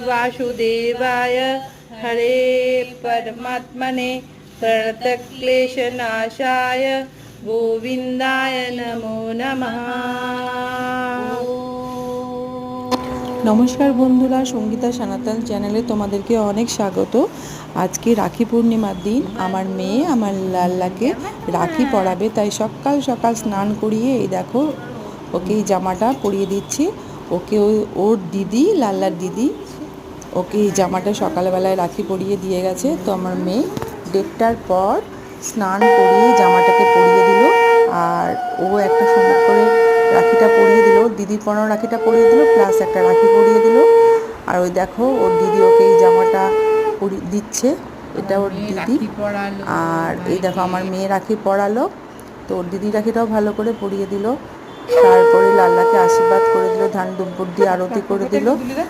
वासुदेवाय हरे परमात्मने प्रणतक्लेशनाशाय गोविंदाय नमो नमः। নমস্কার বন্ধুরা, সঙ্গীতা সনাতন চ্যানেলে তোমাদেরকে অনেক স্বাগত। আজকে রাখি পূর্ণিমার দিন আমার মেয়ে আমার লাল্লাকে রাখি পরাবে, তাই সকাল সকাল স্নান করিয়ে এই দেখো ওকে এই জামাটা পরিয়ে দিচ্ছি। ওকে ওর দিদি, লাল্লার দিদি ওকে এই জামাটা সকালবেলায় রাখি পরিয়ে দিয়ে গেছে। তো আমার মেয়ে 1:30টার পর স্নান করিয়ে জামাটাকে পরিয়ে দিল, আর ও একটা সুন্দর করে রাখিটা পরিয়ে দিল, দিদির পরানো রাখিটা পরিয়ে দিল, প্লাস একটা রাখি পরিয়ে দিল। আর ওই দেখো ওর দিদি ওকে এই জামাটা পরিয়ে দিচ্ছে, এটা ওর দিদি। আর এই দেখো আমার মেয়ে রাখি পরালো, তো ওর দিদি রাখিটাও ভালো করে পরিয়ে দিল। তারপরে লাল্লাকে আশীর্বাদ করে দিল, ধান দুব্বর দিয়ে আরতি করে দিল।